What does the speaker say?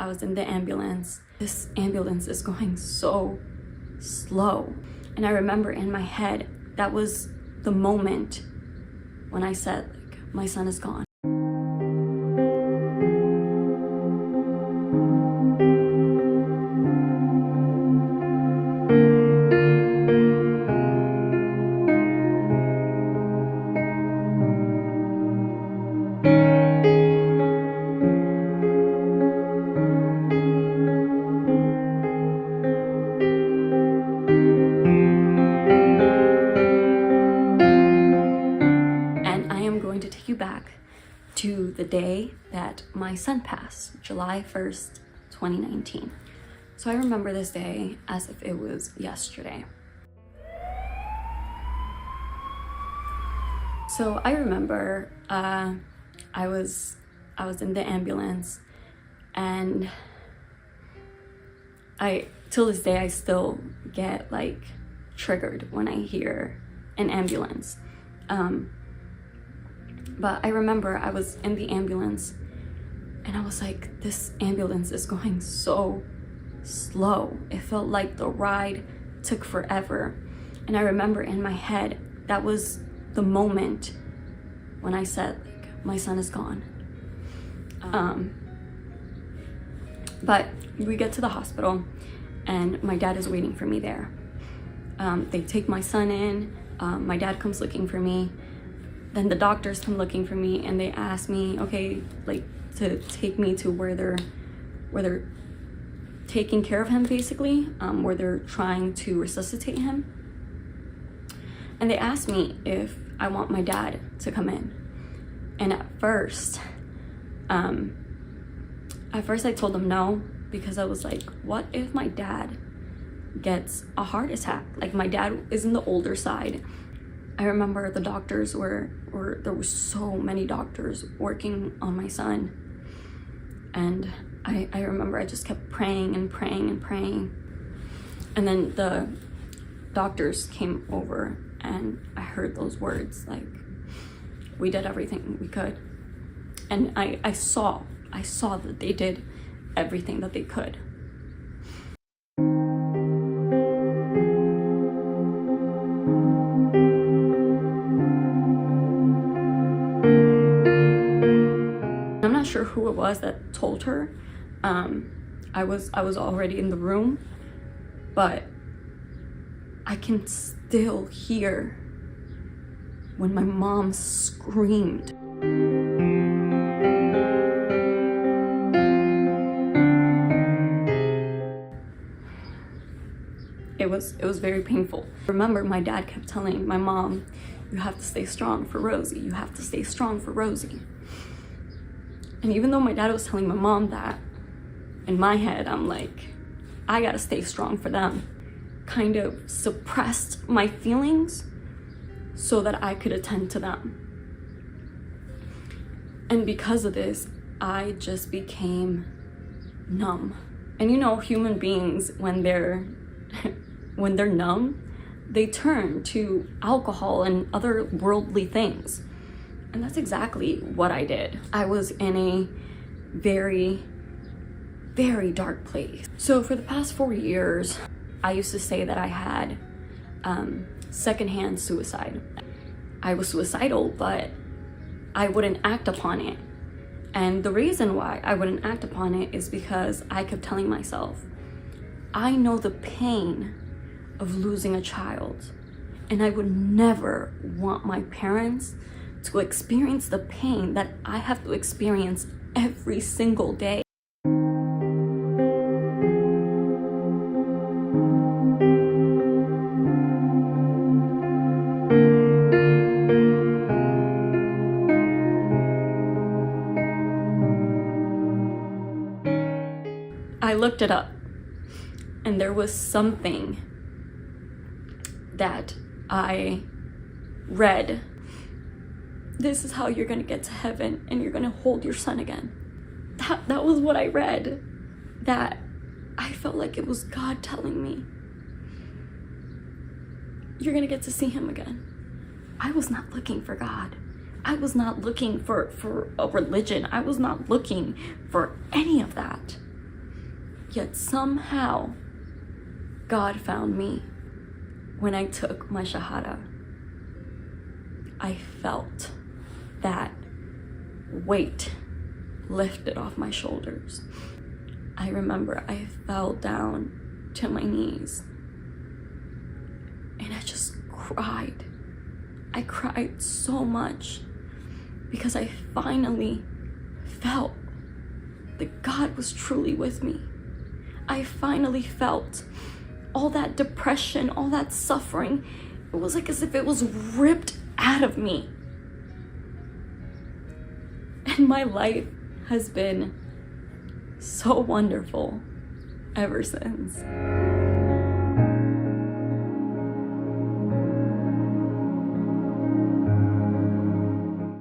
I was in the ambulance. This ambulance is going so slow. And I remember in my head, that was the moment when I said, like, my son is gone. Back to the day that my son passed, July 1st, 2019. So I remember this day as if it was yesterday. So I remember I was in the ambulance, and till this day I still get like triggered when I hear an ambulance. But I remember I was in the ambulance and I was like, this ambulance is going so slow. It felt like the ride took forever. And I remember in my head, that was the moment when I said, like, my son is gone. But we get to the hospital and my dad is waiting for me there. They take my son in, my dad comes looking for me. Then the doctors come looking for me and they ask me, okay, like, to take me to where they're taking care of him, basically, where they're trying to resuscitate him. And they asked me if I want my dad to come in. And at first I told them no, because I was like, what if my dad gets a heart attack? Like, my dad is in the older side. I remember the doctors there were so many doctors working on my son. And I remember I just kept praying and praying and praying. And then the doctors came over and I heard those words, like, we did everything we could. And I saw that they did everything that they could. I'm not sure who it was that told her. I was already in the room, but I can still hear when my mom screamed. It was very painful. I remember my dad kept telling my mom, you have to stay strong for Rosie. You have to stay strong for Rosie. And even though my dad was telling my mom that, in my head, I'm like, I gotta stay strong for them. Kind of suppressed my feelings so that I could attend to them. And because of this, I just became numb. And you know, human beings, when they're numb, they turn to alcohol and other worldly things. And that's exactly what I did. I was in a very, very dark place. So for the past 4 years, I used to say that I had secondhand suicide. I was suicidal, but I wouldn't act upon it. And the reason why I wouldn't act upon it is because I kept telling myself, I know the pain of losing a child, and I would never want my parents to experience the pain that I have to experience every single day. I looked it up, and there was something that I read. This is how you're gonna get to heaven and you're gonna hold your son again. That was what I read. That I felt like it was God telling me, you're gonna get to see him again. I was not looking for God. I was not looking for a religion. I was not looking for any of that. Yet somehow, God found me when I took my Shahada. I felt that weight lifted off my shoulders. I remember I fell down to my knees and I just cried. I cried so much because I finally felt that God was truly with me. I finally felt all that depression, all that suffering. It was like as if it was ripped out of me. And my life has been so wonderful ever since.